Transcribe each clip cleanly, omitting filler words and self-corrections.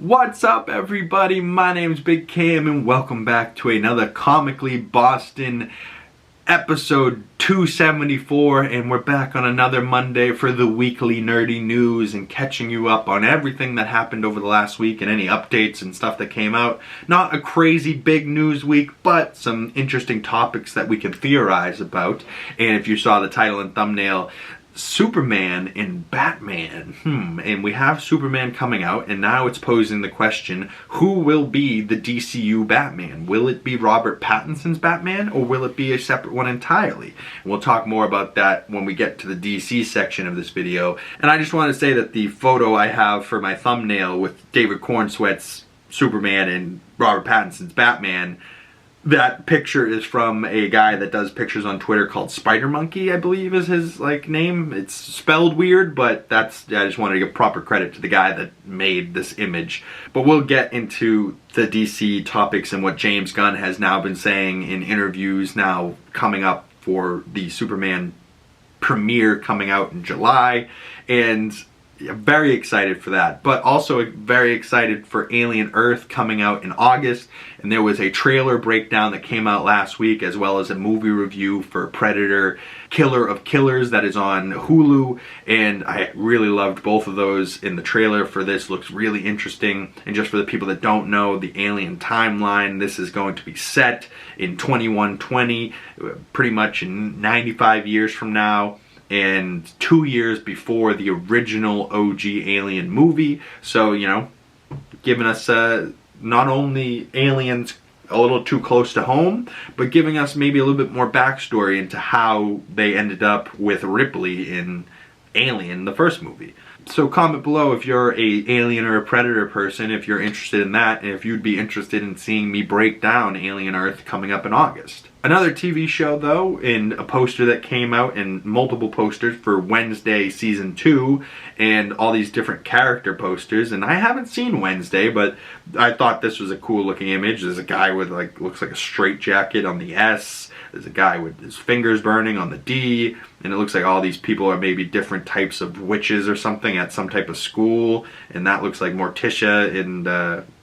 What's up, everybody? My name's Big Cam and welcome back to another Comically Boston episode 274, and we're back on another Monday for the weekly nerdy news and catching you up on everything that happened over the last week and any updates and stuff that came out. Not a crazy big news week, but some interesting topics that we can theorize about. And if you saw the title and thumbnail, Superman and Batman. And we have Superman coming out, and now it's posing the question, who will be the DCU Batman? Will it be Robert Pattinson's Batman, or will it be a separate one entirely? And we'll talk more about that when we get to the DC section of this video. And I just want to say that the photo I have for my thumbnail with David Cornsweat's Superman and Robert Pattinson's Batman, that picture is from a guy that does pictures on Twitter called Spider Monkey, I believe is his name. It's spelled weird, but I just wanted to give proper credit to the guy that made this image. But we'll get into the DC topics and what James Gunn has now been saying in interviews now coming up for the Superman premiere coming out in July. And very excited for that, but also very excited for Alien Earth coming out in August. And there was a trailer breakdown that came out last week, as well as a movie review for Predator Killer of Killers that is on Hulu, and I really loved both of those. In the trailer for this looks really interesting. And just for the people that don't know the Alien timeline, this is going to be set in 2120, pretty much in 95 years from now, and 2 years before the original OG Alien movie. So, you know, giving us not only aliens a little too close to home, but giving us maybe a little bit more backstory into how they ended up with Ripley in Alien, the first movie. So comment below if you're a Alien or a Predator person, if you're interested in that, and if you'd be interested in seeing me break down Alien Earth coming up in August. Another TV show, though, in a poster that came out, and multiple posters for Wednesday Season 2, and all these different character posters, and I haven't seen Wednesday, but I thought this was a cool looking image. There's a guy with, looks like a straitjacket on the S, there's a guy with his fingers burning on the D, and it looks like all these people are maybe different types of witches or something at some type of school, and that looks like Morticia and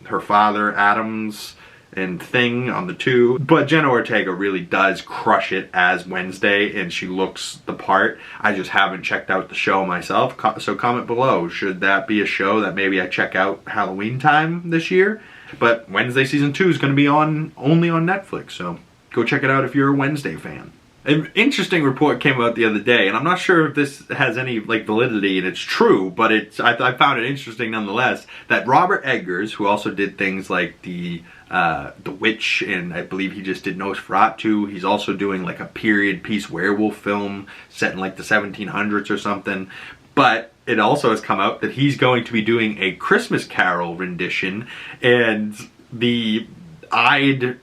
her father, Adams, and Thing on the 2. But Jenna Ortega really does crush it as Wednesday, and she looks the part. I just haven't checked out the show myself, so comment below. Should that be a show that maybe I check out Halloween time this year? But Wednesday Season 2 is going to be only on Netflix, so go check it out if you're a Wednesday fan. An interesting report came out the other day, and I'm not sure if this has any validity, and it's true, but I found it interesting nonetheless, that Robert Eggers, who also did things like the Witch, and I believe he just did Nosferatu. He's also doing a period piece werewolf film set in the 1700s or something. But it also has come out that he's going to be doing a Christmas Carol rendition, and the eyed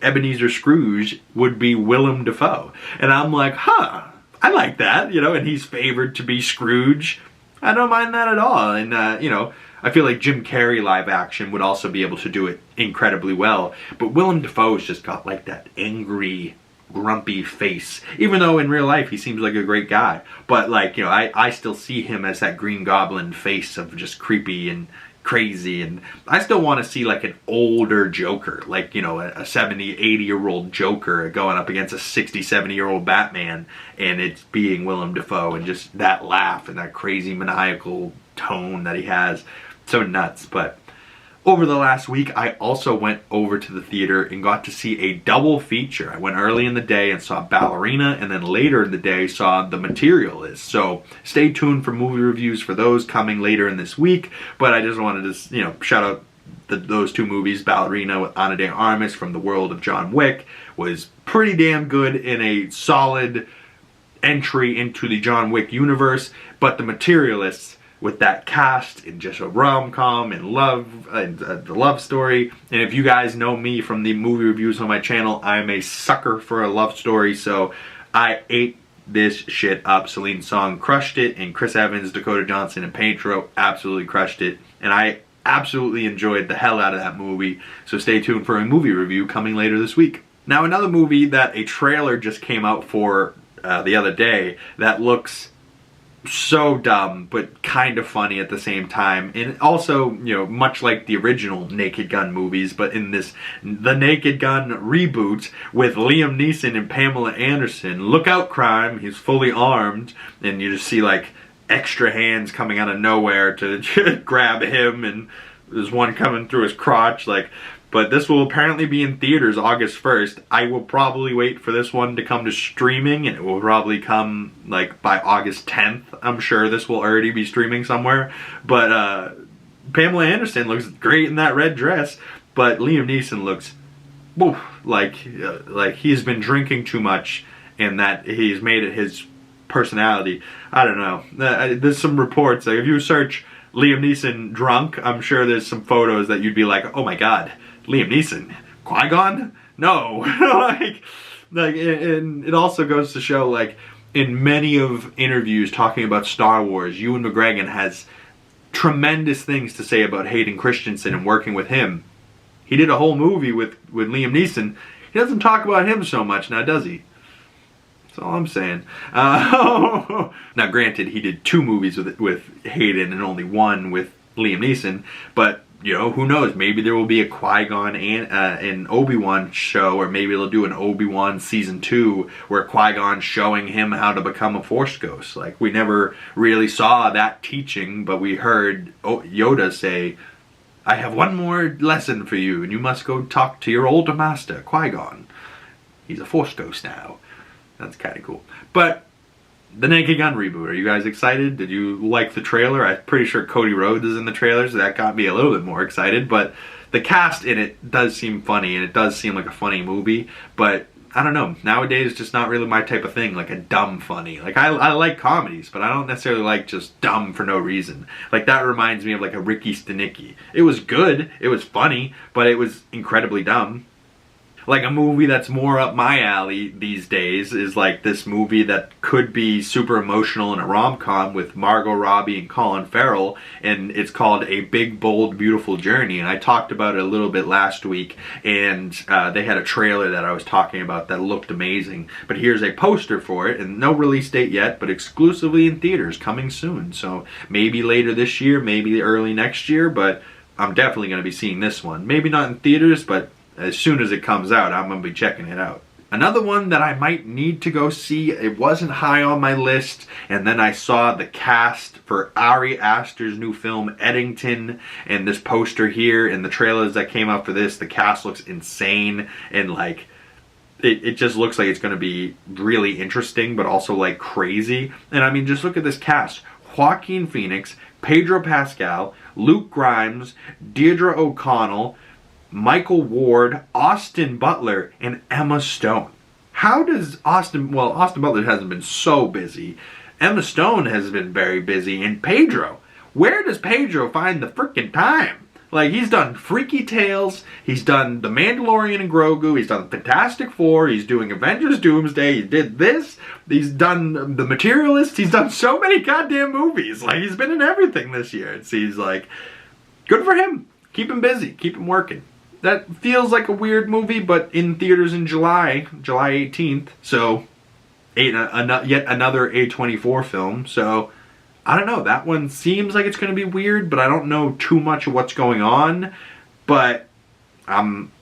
Ebenezer Scrooge would be Willem Dafoe. And I'm like, I like that, and he's favored to be Scrooge. I don't mind that at all. And, I feel like Jim Carrey live action would also be able to do it incredibly well. But Willem Dafoe's just got that angry, grumpy face. Even though in real life he seems like a great guy. But I still see him as that Green Goblin face of just creepy and crazy, and I still want to see an older Joker, a 70, 80-year-old Joker going up against a 60, 70-year-old Batman, and it's being Willem Dafoe, and just that laugh and that crazy maniacal tone that he has. So nuts. But over the last week, I also went over to the theater and got to see a double feature. I went early in the day and saw Ballerina, and then later in the day saw The Materialist. So stay tuned for movie reviews for those coming later in this week. But I just wanted to, shout out those two movies. Ballerina with Ana de Armas from the world of John Wick was pretty damn good in a solid entry into the John Wick universe. But The Materialist, with that cast and just a rom-com and love and the love story. And if you guys know me from the movie reviews on my channel, I'm a sucker for a love story, so I ate this shit up. Celine Song crushed it, and Chris Evans, Dakota Johnson, and Pedro absolutely crushed it, and I absolutely enjoyed the hell out of that movie. So stay tuned for a movie review coming later this week. Now, another movie that a trailer just came out for the other day that looks so dumb, but kind of funny at the same time. And also, you know, much like the original Naked Gun movies, but in this, the Naked Gun reboot with Liam Neeson and Pamela Anderson. Look out, crime. He's fully armed. And you just see, like, extra hands coming out of nowhere to grab him. And there's one coming through his crotch, like... But this will apparently be in theaters August 1st. I will probably wait for this one to come to streaming, and it will probably come like by August 10th. I'm sure this will already be streaming somewhere. But Pamela Anderson looks great in that red dress, but Liam Neeson looks like he's been drinking too much, and that he's made it his personality. I don't know. There's some reports. Like if you search Liam Neeson drunk, I'm sure there's some photos that you'd be like, oh my god. Liam Neeson, Qui-Gon? No. And it also goes to show, like, in many of interviews talking about Star Wars, Ewan McGregor has tremendous things to say about Hayden Christensen and working with him. He did a whole movie with Liam Neeson. He doesn't talk about him so much now, does he? That's all I'm saying. Now, granted, he did 2 movies with Hayden and only 1 with Liam Neeson, but you know, who knows? Maybe there will be a Qui-Gon and Obi-Wan show, or maybe they'll do an Obi-Wan season 2 where Qui-Gon's showing him how to become a Force ghost. Like, we never really saw that teaching, but we heard Yoda say, I have one more lesson for you, and you must go talk to your older master, Qui-Gon. He's a Force ghost now. That's kind of cool. But the Naked Gun reboot, are you guys excited? Did you like the trailer? I'm pretty sure Cody Rhodes is in the trailer, so that got me a little bit more excited. But the cast in it does seem funny, and it does seem like a funny movie. But I don't know. Nowadays, it's just not really my type of thing, like a dumb funny. Like, I like comedies, but I don't necessarily like just dumb for no reason. Like, that reminds me of like a Ricky Stenicki. It was good, it was funny, but it was incredibly dumb. Like a movie that's more up my alley these days is like this movie that could be super emotional in a rom-com with Margot Robbie and Colin Farrell, and it's called A Big, Bold, Beautiful Journey. And I talked about it a little bit last week, and they had a trailer that I was talking about that looked amazing. But here's a poster for it, and no release date yet, but exclusively in theaters, coming soon. So maybe later this year, maybe early next year, but I'm definitely going to be seeing this one. Maybe not in theaters, but as soon as it comes out, I'm going to be checking it out. Another one that I might need to go see, it wasn't high on my list, and then I saw the cast for Ari Aster's new film, Eddington, and this poster here, and the trailers that came out for this, the cast looks insane, and like, it just looks like it's going to be really interesting, but also like crazy. And I mean, just look at this cast. Joaquin Phoenix, Pedro Pascal, Luke Grimes, Deirdre O'Connell, Michael Ward, Austin Butler, and Emma Stone. How does Austin Butler hasn't been so busy. Emma Stone has been very busy. And Pedro, where does Pedro find the freaking time? Like, he's done Freaky Tales, he's done The Mandalorian and Grogu, he's done Fantastic Four, he's doing Avengers Doomsday, he did this, he's done The Materialist, he's done so many goddamn movies. Like, he's been in everything this year. It seems like, good for him. Keep him busy, keep him working. That feels like a weird movie, but in theaters in July 18th. So, yet another A24 film. So, I don't know. That one seems like it's going to be weird, but I don't know too much of what's going on. But I'm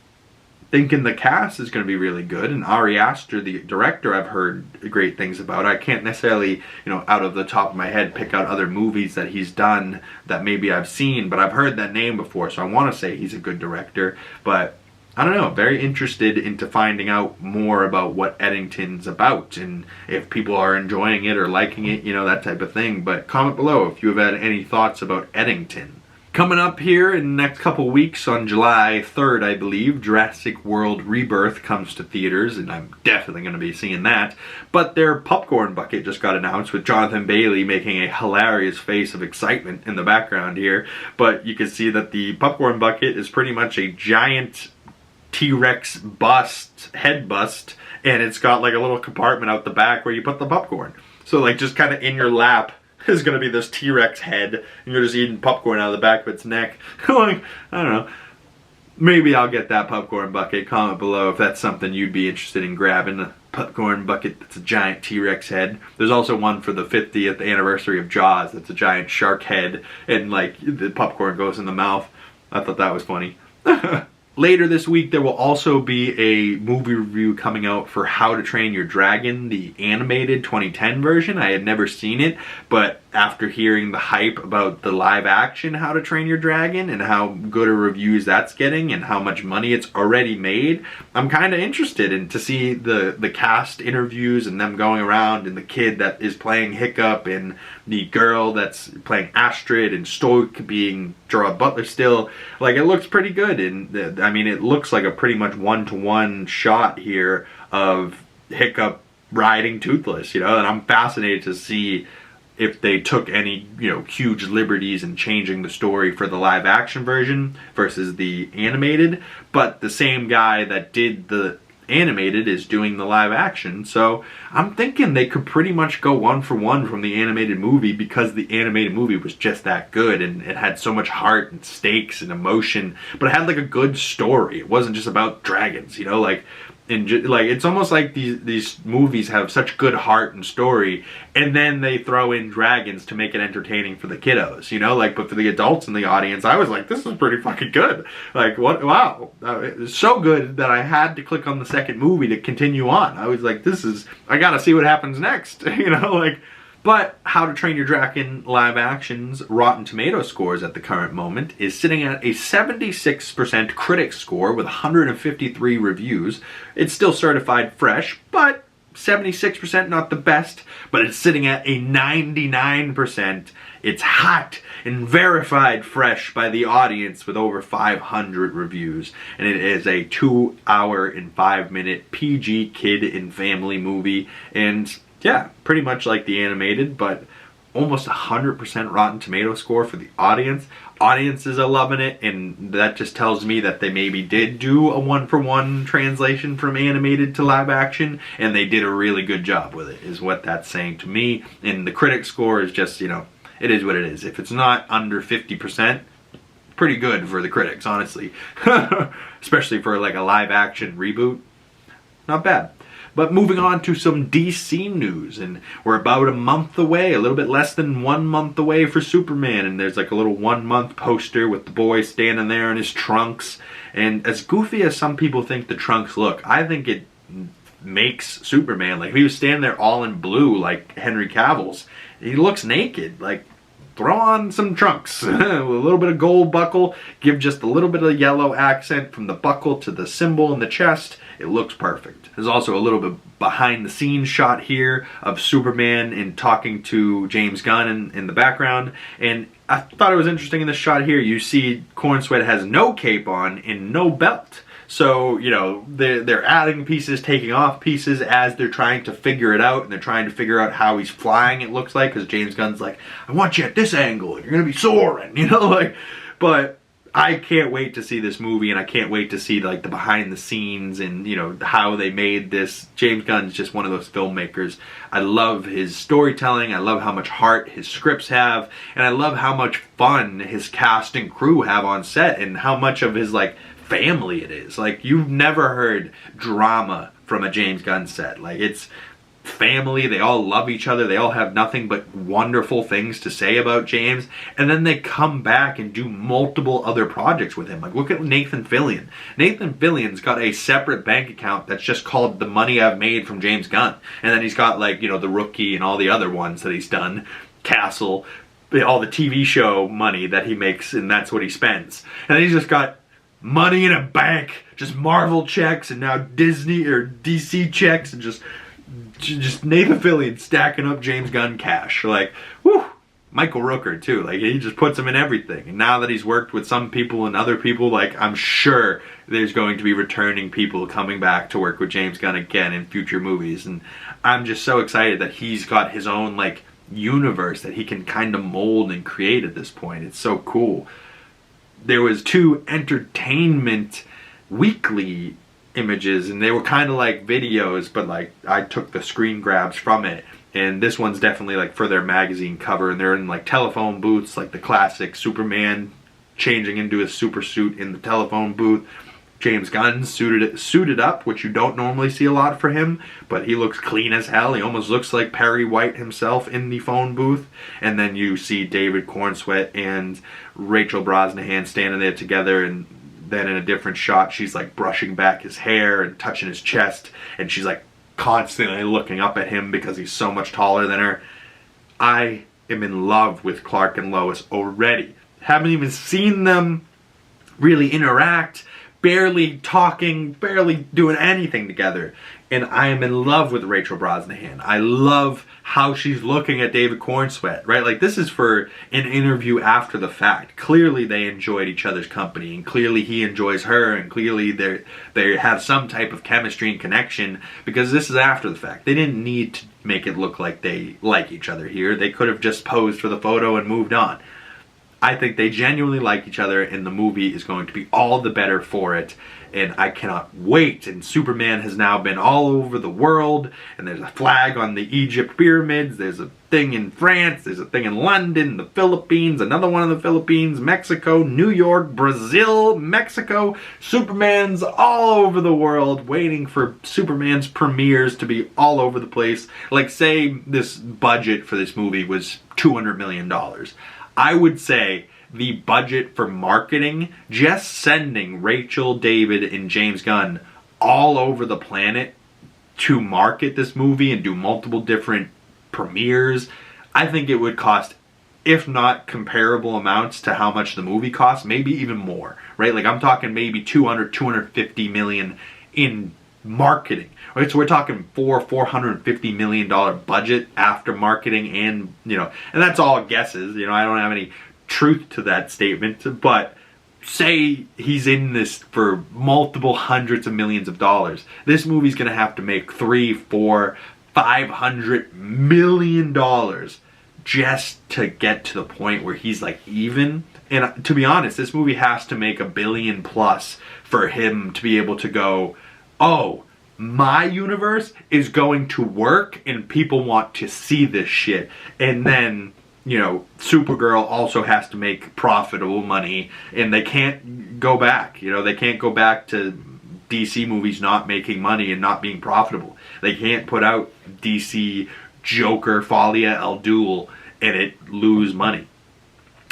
thinking the cast is going to be really good. And Ari Aster, the director, I've heard great things about. I can't necessarily, out of the top of my head, pick out other movies that he's done that maybe I've seen, but I've heard that name before, so I want to say he's a good director. But I don't know, very interested into finding out more about what Eddington's about, and if people are enjoying it or liking it, that type of thing. But comment below if you have had any thoughts about Eddington. Coming up here in the next couple weeks, on July 3rd, I believe, Jurassic World Rebirth comes to theaters, and I'm definitely going to be seeing that. But their popcorn bucket just got announced, with Jonathan Bailey making a hilarious face of excitement in the background here. But you can see that the popcorn bucket is pretty much a giant T-Rex head bust, and it's got like a little compartment out the back where you put the popcorn. So like just kind of in your lap is going to be this T-Rex head, and you're just eating popcorn out of the back of its neck. Like, I don't know. Maybe I'll get that popcorn bucket. Comment below if that's something you'd be interested in grabbing. popcorn bucket that's a giant T-Rex head. There's also one for the 50th anniversary of Jaws that's a giant shark head, and like the popcorn goes in the mouth. I thought that was funny. Later this week, there will also be a movie review coming out for How to Train Your Dragon, the animated 2010 version. I had never seen it, but after hearing the hype about the live action How to Train Your Dragon and how good a reviews that's getting and how much money it's already made, I'm kind of interested in to see the cast interviews and them going around, and the kid that is playing Hiccup and the girl that's playing Astrid and Stoic being Gerard Butler still. Like, it looks pretty good, and I mean, it looks like a pretty much one-to-one shot here of Hiccup riding Toothless, you know, and I'm fascinated to see if they took any, you know, huge liberties in changing the story for the live action version versus the animated. But the same guy that did the animated is doing the live action, so I'm thinking they could pretty much go one for one from the animated movie, because the animated movie was just that good and it had so much heart and stakes and emotion, but it had like a good story. It wasn't just about dragons, you know, like, and like, it's almost like these movies have such good heart and story, and then they throw in dragons to make it entertaining for the kiddos, you know, like, but for the adults in the audience, I was like, this is pretty fucking good. Like, what? Wow. It was so good that I had to click on the second movie to continue on. I was like, I gotta see what happens next, you know, like. But How to Train Your Dragon live action's Rotten Tomato scores at the current moment is sitting at a 76% critic score with 153 reviews. It's still certified fresh, but 76% not the best, but it's sitting at a 99%. It's hot and verified fresh by the audience with over 500 reviews. And it is a 2 hour and 5 minute PG kid and family movie. And yeah, pretty much like the animated, but almost 100% Rotten Tomato score for the audience. Audiences are loving it, and that just tells me that they maybe did do a one-for-one translation from animated to live action, and they did a really good job with it, is what that's saying to me. And the critic score is just, you know, it is what it is. If it's not under 50%, pretty good for the critics, honestly. Especially for like a live action reboot. Not bad. But moving on to some DC news, and we're about a month away, a little bit less than 1 month away for Superman, and there's like a little 1 month poster with the boy standing there in his trunks, and as goofy as some people think the trunks look, I think it makes Superman, like if he was standing there all in blue like Henry Cavill's, he looks naked. Like, throw on some trunks, a little bit of gold buckle, give just a little bit of yellow accent from the buckle to the symbol in the chest. It looks perfect. There's also a little bit behind the scenes shot here of Superman and talking to James Gunn in the background. And I thought it was interesting in this shot here, you see Cornsweat has no cape on and no belt. So, you know, they're adding pieces, taking off pieces as they're trying to figure it out, and they're trying to figure out how he's flying, it looks like, because James Gunn's like, I want you at this angle, and you're going to be soaring, you know, like, but I can't wait to see this movie, and I can't wait to see, like, the behind the scenes and, you know, how they made this. James Gunn's just one of those filmmakers. I love his storytelling, I love how much heart his scripts have, and I love how much fun his cast and crew have on set, and how much of his, like, family it is. Like, you've never heard drama from a James Gunn set. Like, it's family, they all love each other, they all have nothing but wonderful things to say about James, and then they come back and do multiple other projects with him. Like, look at Nathan Fillion. Nathan Fillion's got a separate bank account that's just called The Money I've Made from James Gunn, and then he's got, like, you know, The Rookie and all the other ones that he's done, Castle, all the TV show money that he makes, and that's what he spends. And then he's just got money in a bank, just Marvel checks, and now Disney or DC checks, and just Nathan Fillion stacking up James Gunn cash. Like, whew. Michael Rooker too, like, he just puts him in everything. And now that he's worked with some people and other people, like, I'm sure there's going to be returning people coming back to work with James Gunn again in future movies. And I'm just so excited that he's got his own, like, universe that he can kind of mold and create at this point. It's so cool. There was 2 Entertainment Weekly images, and they were kind of like videos, but like I took the screen grabs from it, and this one's definitely like for their magazine cover, and they're in like telephone booths, like the classic Superman changing into his super suit in the telephone booth. James Gunn suited up, which you don't normally see a lot for him, but he looks clean as hell. He almost looks like Perry White himself in the phone booth. And then you see David Cornsweet and Rachel Brosnahan standing there together, and then in a different shot, she's like brushing back his hair and touching his chest, and she's like constantly looking up at him because he's so much taller than her. I am in love with Clark and Lois already. Haven't even seen them really interact, barely talking, barely doing anything together. And I am in love with Rachel Brosnahan. I love how she's looking at David Cornsweet, right? Like, this is for an interview after the fact. Clearly they enjoyed each other's company, and clearly he enjoys her, and clearly they have some type of chemistry and connection, because this is after the fact. They didn't need to make it look like they like each other here. They could have just posed for the photo and moved on. I think they genuinely like each other, and the movie is going to be all the better for it. And I cannot wait. And Superman has now been all over the world, and there's a flag on the Egypt pyramids, there's a thing in France, there's a thing in London, the Philippines, another one in the Philippines, Mexico, New York, Brazil, Mexico. Superman's all over the world, waiting for Superman's premieres to be all over the place. Like, say this budget for this movie was $200 million. I would say the budget for marketing, just sending Rachel, David, and James Gunn all over the planet to market this movie and do multiple different premieres, I think it would cost, if not comparable amounts to how much the movie costs, maybe even more, right? Like, I'm talking maybe 250 million in marketing, right? So we're talking $450 million budget after marketing, and, you know, and that's all guesses, you know, I don't have any truth to that statement, but say he's in this for multiple hundreds of millions of dollars. This movie's gonna have to make $300, $400, $500 million just to get to the point where he's like even. And to be honest, this movie has to make $1 billion plus for him to be able to go, oh, my universe is going to work and people want to see this shit. And then, you know, Supergirl also has to make profitable money, and they can't go back. You know, they can't go back to DC movies not making money and not being profitable. They can't put out DC Joker Folia Al Duel and it lose money.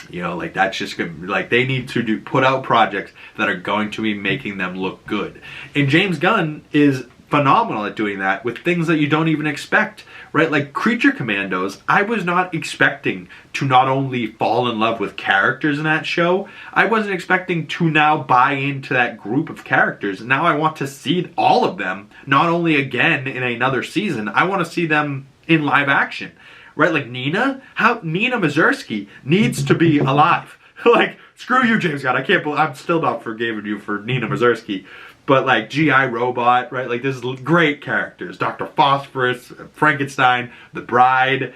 You know, like, that's just good. Like, they need to put out projects that are going to be making them look good. And James Gunn is phenomenal at doing that with things that you don't even expect, right? Like Creature Commandos, I was not expecting to not only fall in love with characters in that show, I wasn't expecting to now buy into that group of characters. Now I want to see all of them, not only again in another season, I want to see them in live action, right? Like Nina Mazursky needs to be alive. Like, screw you, James Gunn, I'm still not forgiving you for Nina Mazursky. But like G.I. Robot, right? Like, this is great characters. Dr. Phosphorus, Frankenstein, The Bride.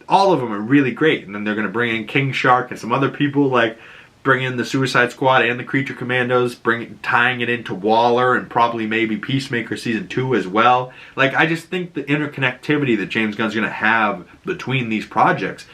All of them are really great. And then they're going to bring in King Shark and some other people, like bring in the Suicide Squad and the Creature Commandos, tying it into Waller and probably maybe Peacemaker Season 2 as well. Like, I just think the interconnectivity that James Gunn's going to have between these projects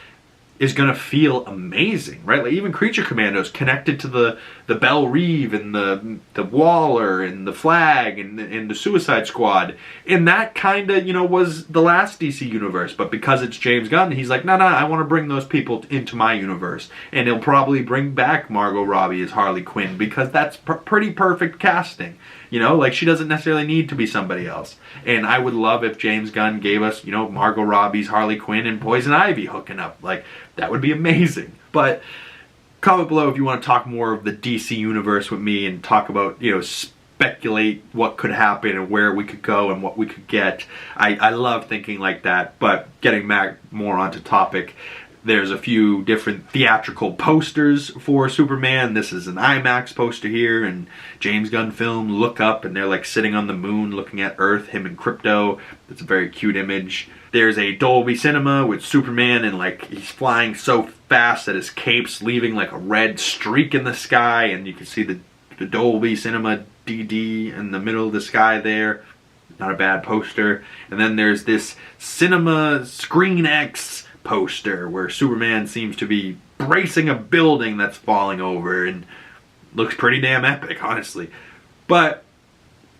is going to feel amazing, right? Like, even Creature Commandos connected to the Belle Reve and the Waller and the Flag and the Suicide Squad. And that kind of, you know, was the last DC universe. But because it's James Gunn, he's like, no, I want to bring those people into my universe. And he'll probably bring back Margot Robbie as Harley Quinn, because that's pretty perfect casting. You know, like, she doesn't necessarily need to be somebody else. And I would love if James Gunn gave us, you know, Margot Robbie's Harley Quinn and Poison Ivy hooking up. Like, that would be amazing. But comment below if you want to talk more of the DC universe with me and talk about, you know, speculate what could happen and where we could go and what we could get. I love thinking like that. But getting back more onto topic, there's a few different theatrical posters for Superman. This is an IMAX poster here, and James Gunn film, Look Up, and they're like sitting on the moon looking at Earth, him and Krypto. It's a very cute image. There's a Dolby Cinema with Superman, and like, he's flying so fast that his cape's leaving like a red streak in the sky, and you can see the Dolby Cinema DD in the middle of the sky there. Not a bad poster. And then there's this Cinema Screen X poster where Superman seems to be bracing a building that's falling over, and looks pretty damn epic, honestly. But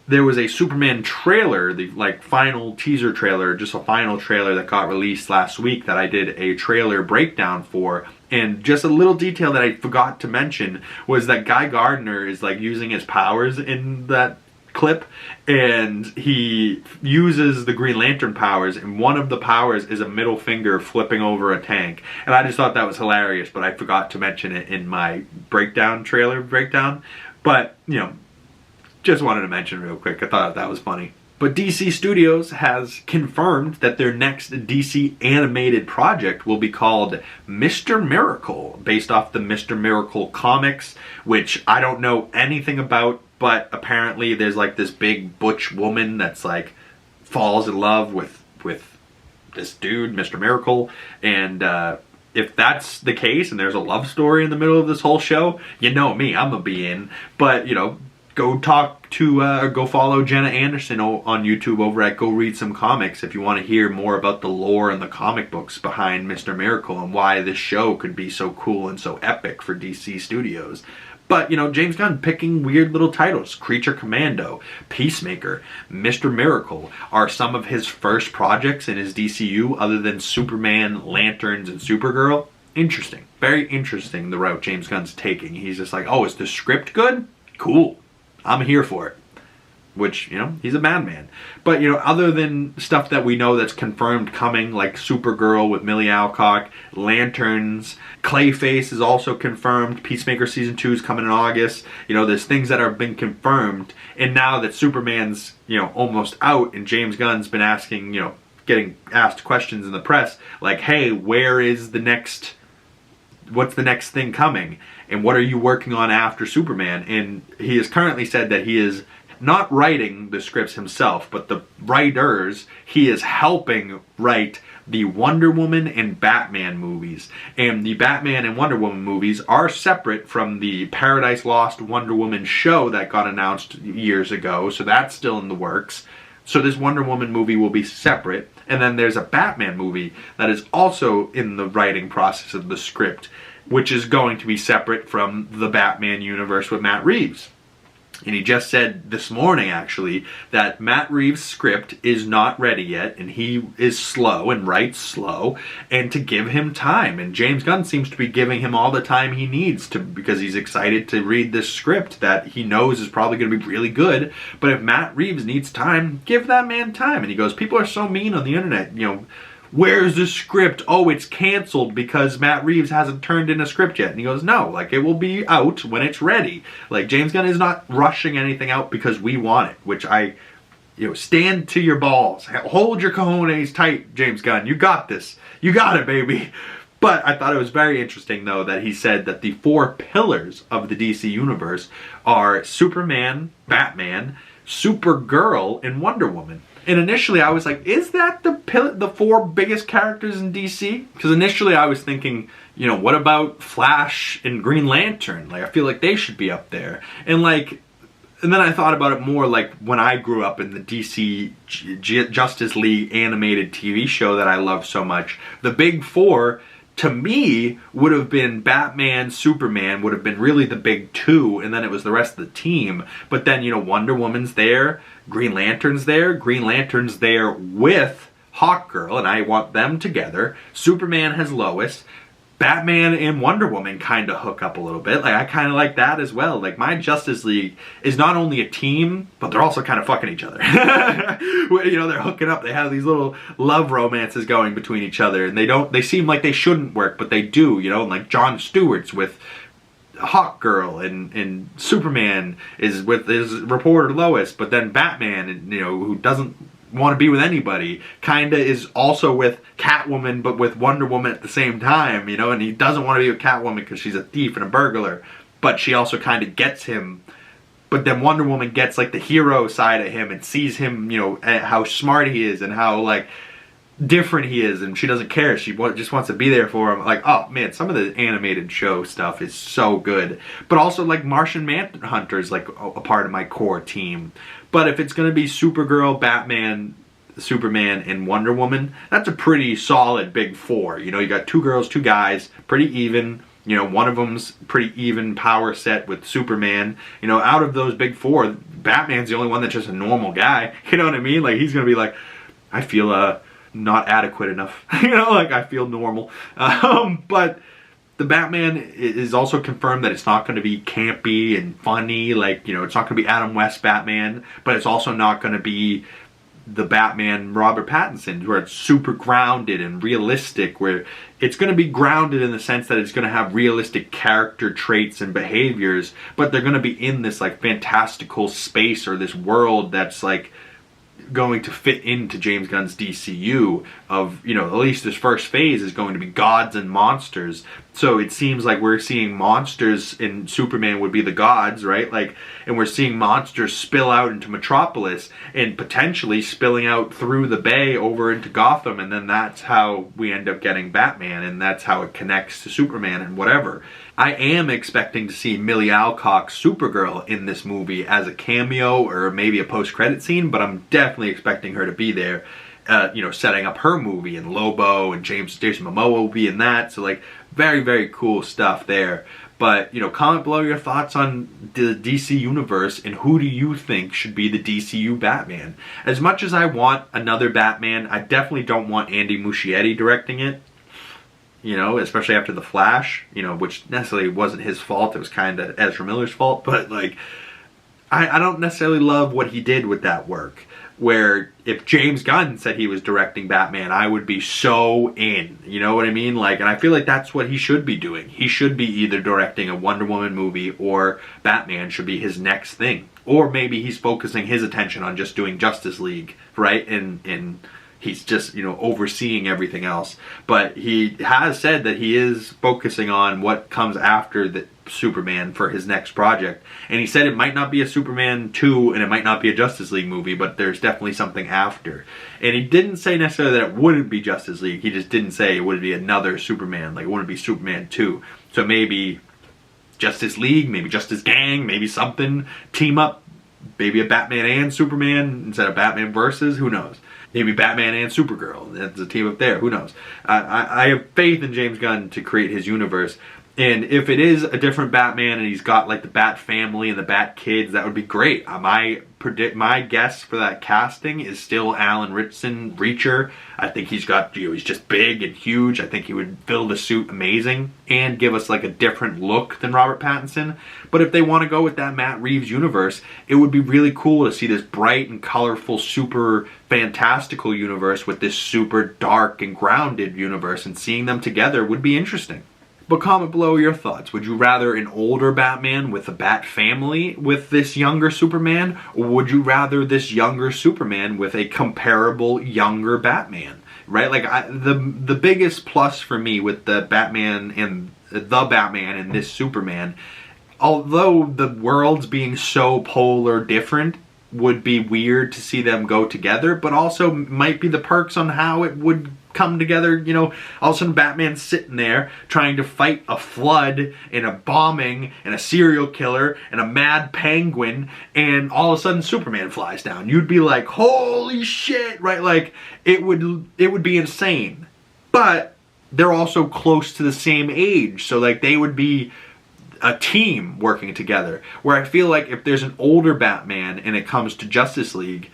there was a Superman trailer, the like final teaser trailer, just a final trailer that got released last week that I did a trailer breakdown for. And just a little detail that I forgot to mention was that Guy Gardner is like using his powers in that clip, and he uses the Green Lantern powers, and one of the powers is a middle finger flipping over a tank. And I just thought that was hilarious, but I forgot to mention it in my trailer breakdown. But, you know, just wanted to mention real quick. I thought that was funny. But DC Studios has confirmed that their next DC animated project will be called Mr. Miracle, based off the Mr. Miracle comics, which I don't know anything about, but apparently there's like this big butch woman that's like falls in love with this dude, Mr. Miracle, and if that's the case and there's a love story in the middle of this whole show, you know me, I'm gonna be in. But, you know, go talk to, or go follow Jenna Anderson on YouTube over at Go Read Some Comics if you want to hear more about the lore and the comic books behind Mr. Miracle and why this show could be so cool and so epic for DC Studios. But, you know, James Gunn picking weird little titles. Creature Commando, Peacemaker, Mr. Miracle are some of his first projects in his DCU other than Superman, Lanterns, and Supergirl. Interesting. Very interesting, the route James Gunn's taking. He's just like, oh, is the script good? Cool. I'm here for it. Which, you know, he's a madman. But, you know, other than stuff that we know that's confirmed coming, like Supergirl with Millie Alcock, Lanterns, Clayface is also confirmed, Peacemaker Season 2 is coming in August. You know, there's things that have been confirmed. And now that Superman's, you know, almost out and James Gunn's been asking, you know, getting asked questions in the press, like, hey, where is the next, what's the next thing coming? And what are you working on after Superman? And he has currently said that he is not writing the scripts himself, but the writers, he is helping write the Wonder Woman and Batman movies. And the Batman and Wonder Woman movies are separate from the Paradise Lost Wonder Woman show that got announced years ago, so that's still in the works. So this Wonder Woman movie will be separate. And then there's a Batman movie that is also in the writing process of the script, which is going to be separate from the Batman universe with Matt Reeves. And he just said this morning, actually, that Matt Reeves' script is not ready yet, and he is slow and writes slow, and to give him time. And James Gunn seems to be giving him all the time he needs to, because he's excited to read this script that he knows is probably going to be really good. But if Matt Reeves needs time, give that man time. And he goes, people are so mean on the internet, you know, where's the script? Oh, it's canceled because Matt Reeves hasn't turned in a script yet. And he goes, no, like, it will be out when it's ready. Like, James Gunn is not rushing anything out because we want it, which I, you know, stand to your balls. Hold your cojones tight, James Gunn. You got this. You got it, baby. But I thought it was very interesting, though, that he said that the 4 pillars of the DC universe are Superman, Batman, Supergirl, and Wonder Woman. And initially I was like, is that the 4 biggest characters in DC? Because initially I was thinking, you know, what about Flash and Green Lantern? Like, I feel like they should be up there. And like, and then I thought about it more like when I grew up in the DC Justice League animated TV show that I love so much. The big 4, to me, would have been Batman, Superman, would have been really the big 2, and then it was the rest of the team. But then, you know, Wonder Woman's there, Green Lantern's there with Hawkgirl, and I want them together. Superman has Lois. Batman and Wonder Woman kind of hook up a little bit. Like, I kind of like that as well. Like, my Justice League is not only a team, but they're also kind of fucking each other. You know, they're hooking up. They have these little love romances going between each other, and they seem like they shouldn't work, but they do, you know, and like Jon Stewart's with Hawkgirl, and Superman is with his reporter Lois, but then Batman, and, you know, who doesn't want to be with anybody, kinda is also with Catwoman, but with Wonder Woman at the same time, you know, and he doesn't want to be with Catwoman because she's a thief and a burglar, but she also kind of gets him. But then Wonder Woman gets like the hero side of him and sees him, you know, how smart he is and how like different he is, and she doesn't care. She just wants to be there for him. Like, oh man, some of the animated show stuff is so good. But also like Martian Manhunter is like a part of my core team. But if it's going to be Supergirl, Batman, Superman, and Wonder Woman, that's a pretty solid big 4. You know, you got 2 girls, 2 guys, pretty even. You know, one of them's pretty even power set with Superman. You know, out of those big four, Batman's the only one that's just a normal guy. You know what I mean? Like, he's gonna be like, I feel not adequate enough. You know, like, I feel normal. But the Batman is also confirmed that it's not going to be campy and funny. Like, you know, it's not going to be Adam West Batman, but it's also not going to be the Batman Robert Pattinson, where it's super grounded and realistic, where it's going to be grounded in the sense that it's going to have realistic character traits and behaviors, but they're going to be in this like fantastical space or this world that's like going to fit into James Gunn's DCU of, you know, at least this first phase is going to be gods and monsters. So it seems like we're seeing monsters, and Superman would be the gods, right? Like, and we're seeing monsters spill out into Metropolis and potentially spilling out through the Bay over into Gotham, and then that's how we end up getting Batman, and that's how it connects to Superman and whatever. I am expecting to see Millie Alcock's Supergirl in this movie as a cameo or maybe a post-credit scene, but I'm definitely expecting her to be there, you know, setting up her movie, and Lobo and Jason Momoa will be in that, so like, very, very cool stuff there. But, you know, comment below your thoughts on the DC Universe, and who do you think should be the DCU Batman? As much as I want another Batman, I definitely don't want Andy Muschietti directing it. You know, especially after The Flash, you know, which necessarily wasn't his fault. It was kind of Ezra Miller's fault. But, like, I don't necessarily love what he did with that work. Where if James Gunn said he was directing Batman, I would be so in. You know what I mean? Like, and I feel like that's what he should be doing. He should be either directing a Wonder Woman movie, or Batman should be his next thing. Or maybe he's focusing his attention on just doing Justice League, right? And he's just, you know, overseeing everything else. But he has said that he is focusing on what comes after the Superman for his next project. And he said it might not be a Superman 2 and it might not be a Justice League movie, but there's definitely something after. And he didn't say necessarily that it wouldn't be Justice League. He just didn't say it would be another Superman. Like, it wouldn't be Superman 2. So maybe Justice League, maybe Justice Gang, maybe something. Team up. Maybe a Batman and Superman instead of Batman versus. Who knows? Maybe Batman and Supergirl. That's a team up there. Who knows? I have faith in James Gunn to create his universe. And if it is a different Batman and he's got like the Bat family and the Bat kids, that would be great. My guess for that casting is still Alan Ritchson, Reacher. I think he's got, you know, he's just big and huge. I think he would fill the suit amazing and give us like a different look than Robert Pattinson. But if they want to go with that Matt Reeves universe, it would be really cool to see this bright and colorful, super fantastical universe with this super dark and grounded universe, and seeing them together would be interesting. But comment below your thoughts. Would you rather an older Batman with a Bat family with this younger Superman? Or would you rather this younger Superman with a comparable younger Batman? Right? Like, the biggest plus for me with the Batman and this Superman, although the worlds being so polar different, would be weird to see them go together, but also might be the perks on how it would come together. You know, all of a sudden Batman's sitting there trying to fight a flood and a bombing and a serial killer and a mad penguin, and all of a sudden Superman flies down. You'd be like, holy shit, right? Like, it would be insane. But they're also close to the same age, so like they would be a team working together. Where I feel like if there's an older Batman and it comes to Justice League,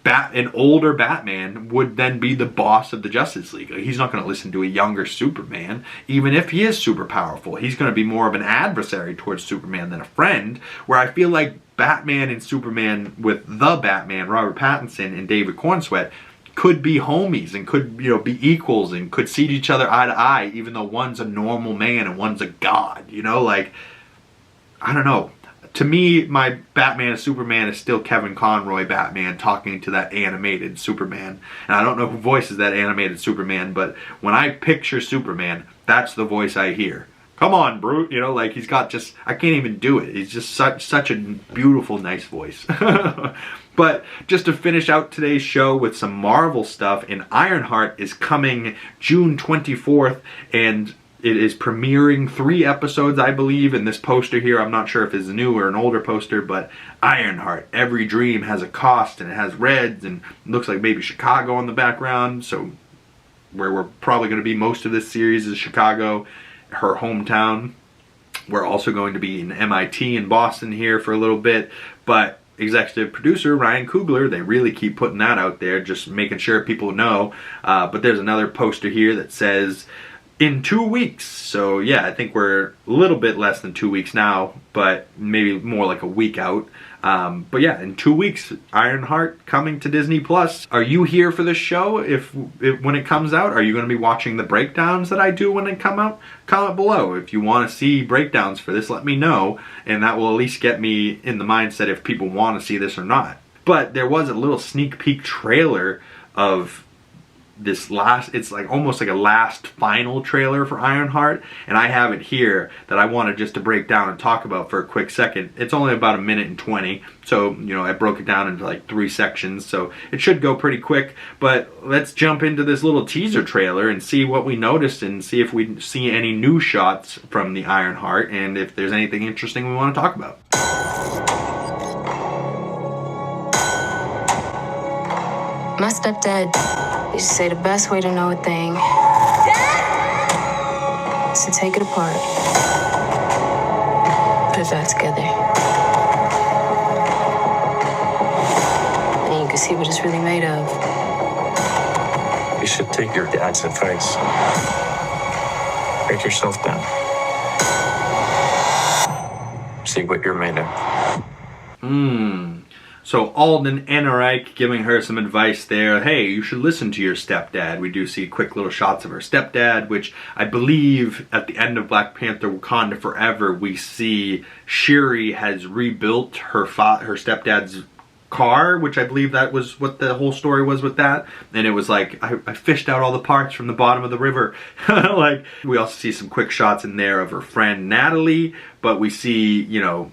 an older Batman would then be the boss of the Justice League. Like, he's not going to listen to a younger Superman, even if he is super powerful. He's going to be more of an adversary towards Superman than a friend. Where I feel like Batman and Superman with the Batman, Robert Pattinson and David Cornsweet, could be homies and could, you know, be equals and could see each other eye to eye, even though one's a normal man and one's a god. You know, like, I don't know. To me, my Batman and Superman is still Kevin Conroy Batman talking to that animated Superman. And I don't know who voices that animated Superman, but when I picture Superman, that's the voice I hear. Come on, brute. You know, like, he's got just, I can't even do it. He's just such a beautiful, nice voice. But just to finish out today's show with some Marvel stuff, and Ironheart is coming June 24th, and it is premiering 3 episodes, I believe, in this poster here. I'm not sure if it's a new or an older poster, but Ironheart. Every dream has a cost, and it has reds, and it looks like maybe Chicago in the background. So where we're probably going to be most of this series is Chicago. her hometown. We're also going to be in MIT in Boston here for a little bit, but executive producer Ryan Coogler, they really keep putting that out there, just making sure people know. But there's another poster here that says in 2 weeks. So yeah, I think we're a little bit less than 2 weeks now, but maybe more like a week out. But yeah, in 2 weeks, Ironheart coming to Disney Plus. Are you here for this show? If when it comes out, are you going to be watching the breakdowns that I do when they come out? Comment below. If you want to see breakdowns for this, let me know, and that will at least get me in the mindset if people want to see this or not. But there was a little sneak peek trailer of this it's like almost like a last final trailer for Ironheart, and I have it here that I wanted just to break down and talk about for a quick second. It's only about 1:20, so you know, I broke it down into like 3 sections, so it should go pretty quick. But let's jump into this little teaser trailer and see what we noticed, and see if we see any new shots from the Ironheart, and if there's anything interesting we want to talk about. My stepdad used to say the best way to know a thing is to take it apart, put it back together, and you can see what it's really made of. You should take your dad's advice. Break yourself down. See what you're made of. So Alden Ehrenreich giving her some advice there. Hey, you should listen to your stepdad. We do see quick little shots of her stepdad, which I believe at the end of Black Panther Wakanda Forever, we see Shuri has rebuilt her stepdad's car, which I believe that was what the whole story was with that. And it was like, I fished out all the parts from the bottom of the river. Like, we also see some quick shots in there of her friend Natalie, but we see, you know,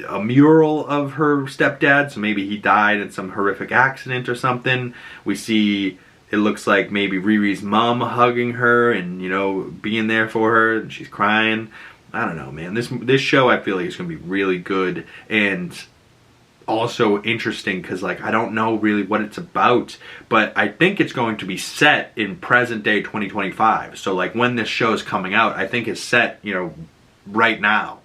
a mural of her stepdad, so maybe he died in some horrific accident or something. We see, it looks like maybe Riri's mom hugging her and, you know, being there for her, and she's crying. I don't know, man. This show, I feel like it's going to be really good, and also interesting because, like, I don't know really what it's about, but I think it's going to be set in present day 2025. So, like, when this show is coming out, I think it's set, you know, right now.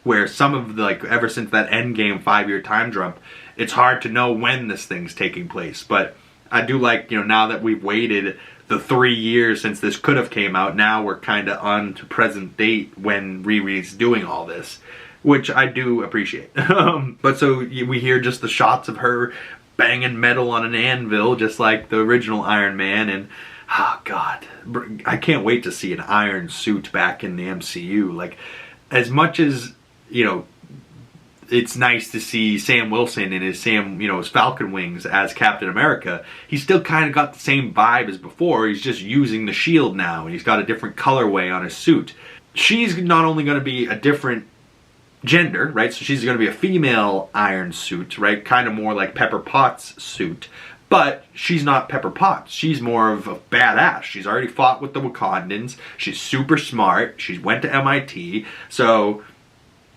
Where some of the, like, ever since that Endgame 5-year time jump, it's hard to know when this thing's taking place. But I do like, you know, now that we've waited the 3 years since this could have came out, now we're kind of on to present date when Riri's doing all this, which I do appreciate. But so we hear just the shots of her banging metal on an anvil, just like the original Iron Man, and oh god, I can't wait to see an iron suit back in the MCU. Like, as much as, you know, it's nice to see Sam Wilson in his his Falcon wings as Captain America, he's still kind of got the same vibe as before. He's just using the shield now, and he's got a different colorway on his suit. She's not only going to be a different gender, right? So she's going to be a female iron suit, right? Kind of more like Pepper Potts' suit. But she's not Pepper Potts. She's more of a badass. She's already fought with the Wakandans. She's super smart. She went to MIT. So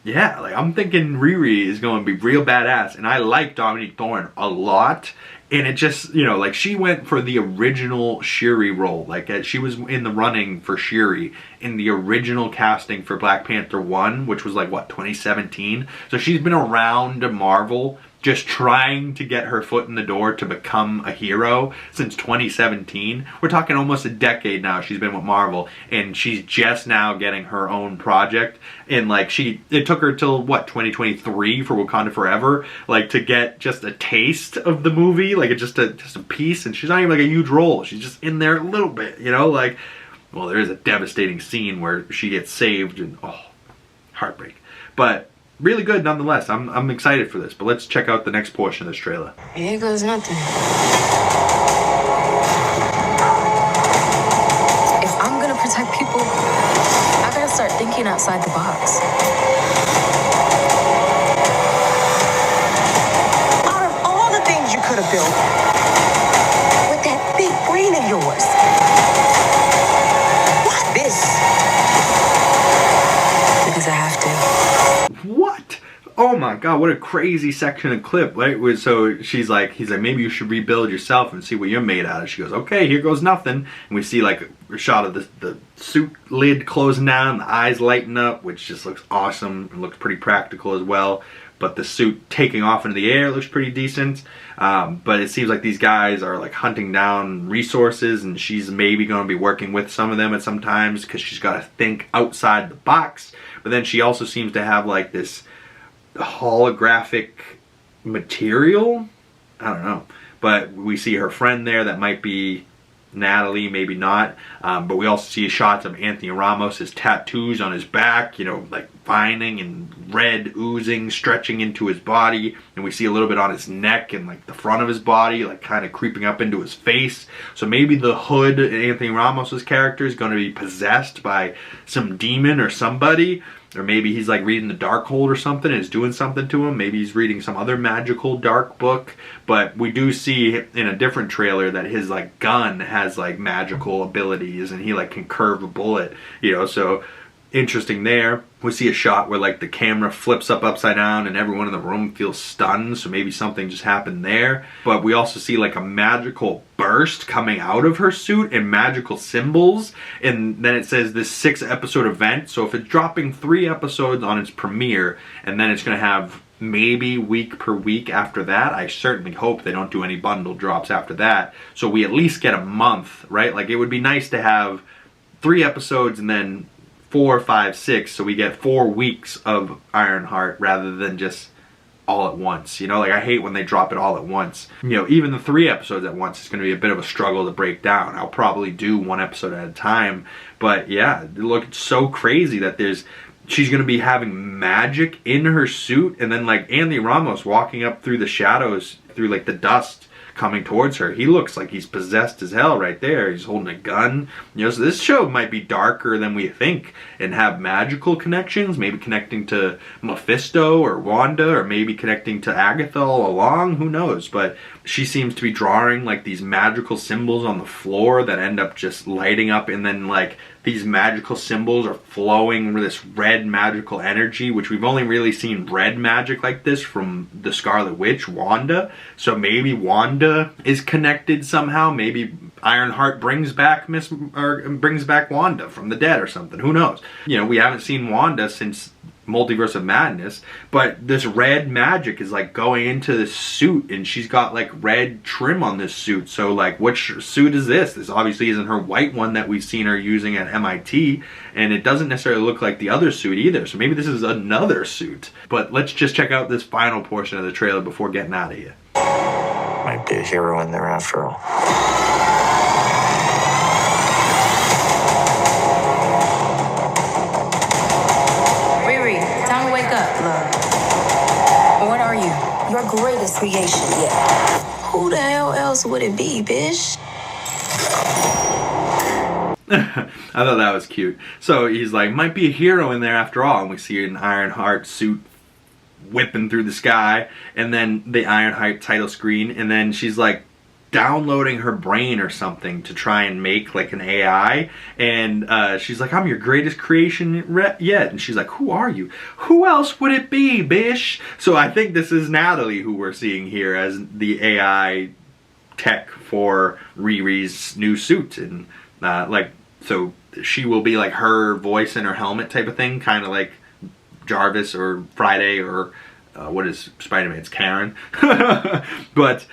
yeah, like, I'm thinking Riri is going to be real badass, and I like Dominique Thorne a lot, and it just, you know, like, she went for the original Shuri role, like, she was in the running for Shuri in the original casting for Black Panther 1, which was like, what, 2017? So she's been around Marvel, just trying to get her foot in the door to become a hero since 2017. We're talking almost a decade now she's been with Marvel, and she's just now getting her own project. And like, it took her till what, 2023 for Wakanda Forever, like, to get just a taste of the movie, like just a piece. And she's not even like a huge role. She's just in there a little bit, you know, like, well, there is a devastating scene where she gets saved, and oh, heartbreak. But really good nonetheless. I'm excited for this, but let's check out the next portion of this trailer. Here goes nothing. If I'm gonna protect people, I gotta start thinking outside the box. Out of all the things you could have built, with that big brain of yours, why this? Because I have to. What? Oh my my God, what a crazy section of clip, right? So he's like, maybe you should rebuild yourself and see what you're made out of. She goes, okay, here goes nothing. And we see like a shot of the suit lid closing down, the eyes lighting up, which just looks awesome and looks pretty practical as well. But the suit taking off into the air looks pretty decent. But it seems like these guys are like hunting down resources, and she's maybe going to be working with some of them at some times because she's got to think outside the box. But then she also seems to have like this holographic material. I don't know. But we see her friend there that might be Natalie, maybe not. But we also see shots of Anthony Ramos' tattoos on his back, you know, like vining and red oozing, stretching into his body. And we see a little bit on his neck and like the front of his body, like kind of creeping up into his face. So maybe the Hood, Anthony Ramos' character, is going to be possessed by some demon or somebody. Or maybe he's like reading the Darkhold or something and it's doing something to him. Maybe he's reading some other magical dark book. But we do see in a different trailer that his like gun has like magical abilities and he like can curve a bullet, you know, so interesting there. We see a shot where like the camera flips up upside down and everyone in the room feels stunned, so maybe something just happened there. But we also see like a magical burst coming out of her suit and magical symbols, and then it says this 6-episode event. So if it's dropping 3 episodes on its premiere and then it's going to have maybe week per week after that, I certainly hope they don't do any bundle drops after that, so we at least get a month, right? Like it would be nice to have 3 episodes and then 4, 5, 6, so we get 4 weeks of Ironheart rather than just all at once. You know, like I hate when they drop it all at once. You know, even the 3 episodes at once is going to be a bit of a struggle to break down. I'll probably do 1 episode at a time, but yeah, look, it's so crazy that she's going to be having magic in her suit, and then like Anthony Ramos walking up through the shadows, through like the dust, coming towards her. He looks like he's possessed as hell right there. He's holding a gun. You know, so this show might be darker than we think and have magical connections, maybe connecting to Mephisto or Wanda, or maybe connecting to Agatha all along. Who knows? But she seems to be drawing like these magical symbols on the floor that end up just lighting up, and then like these magical symbols are flowing with this red magical energy, which we've only really seen red magic like this from the Scarlet Witch, Wanda. So maybe Wanda is connected somehow. Maybe Ironheart brings back Wanda from the dead or something. Who knows? You know, we haven't seen Wanda since Multiverse of Madness, but this red magic is like going into this suit, and she's got like red trim on this suit. So like, which suit is this? This obviously isn't her white one that we've seen her using at MIT, and it doesn't necessarily look like the other suit either. So maybe this is another suit. But let's just check out this final portion of the trailer before getting out of here. Might be a hero in there after all. Your greatest creation yet. Who the hell else would it be, bitch? I thought that was cute. So he's like, might be a hero in there after all. And we see an Ironheart suit whipping through the sky. And then the Ironheart title screen. And then she's like downloading her brain or something to try and make like an AI. And she's like, I'm your greatest creation yet. And she's like, who are you? Who else would it be, bish? So I think this is Natalie who we're seeing here as the AI tech for Riri's new suit. And like, so she will be like her voice in her helmet type of thing, kind of like Jarvis or Friday or what is Spider-Man's Karen. But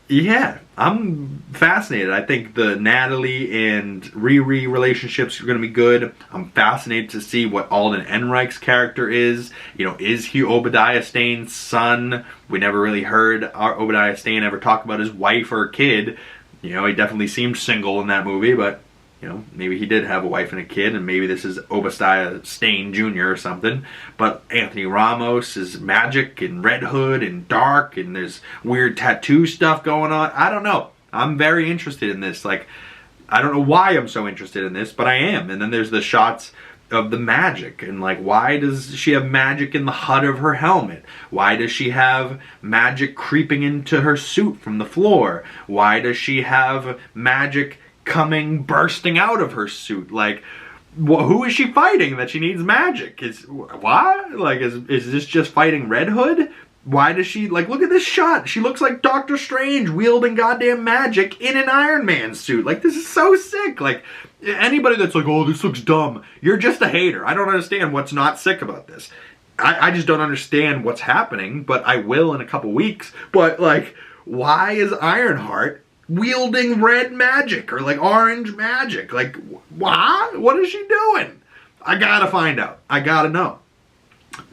yeah, I'm fascinated. I think the Natalie and Riri relationships are going to be good. I'm fascinated to see what Alden Ehrenreich's character is. You know, is he Obadiah Stane's son? We never really heard Obadiah Stane ever talk about his wife or kid. You know, he definitely seemed single in that movie, but you know, maybe he did have a wife and a kid, and maybe this is Obadiah Stane Jr. or something. But Anthony Ramos is magic and Red Hood and dark, and there's weird tattoo stuff going on. I don't know. I'm very interested in this. Like, I don't know why I'm so interested in this, but I am. And then there's the shots of the magic, and like, why does she have magic in the HUD of her helmet? Why does she have magic creeping into her suit from the floor? Why does she have magic bursting out of her suit? Like, who is she fighting that she needs magic? Why? Like, is this just fighting Red Hood? Why does she, like, look at this shot. She looks like Doctor Strange wielding goddamn magic in an Iron Man suit. Like, this is so sick. Like, anybody that's like, oh, this looks dumb, you're just a hater. I don't understand what's not sick about this. I just don't understand what's happening, but I will in a couple weeks. But, like, why is Ironheart wielding red magic or, like, orange magic? Like, why? What is she doing? I gotta find out. I gotta know.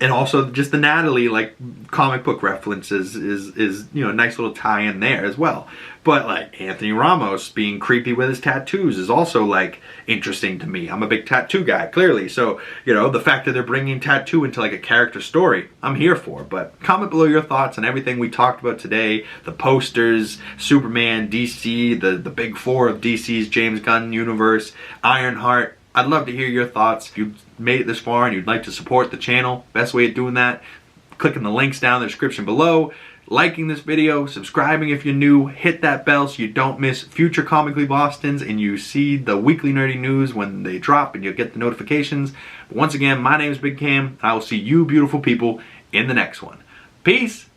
And also just the Natalie, like, comic book references is you know, a nice little tie-in there as well. But, like, Anthony Ramos being creepy with his tattoos is also, like, interesting to me. I'm a big tattoo guy, clearly. So, you know, the fact that they're bringing tattoo into, like, a character story, I'm here for. But comment below your thoughts on everything we talked about today. The posters, Superman, DC, the big four of DC's James Gunn universe, Ironheart. I'd love to hear your thoughts. If you've made it this far and you'd like to support the channel, best way of doing that, clicking the links down in the description below, liking this video, subscribing if you're new, hit that bell so you don't miss future Comically Bostons and you see the weekly nerdy news when they drop and you'll get the notifications. But once again, my name is Big Cam. I will see you beautiful people in the next one. Peace!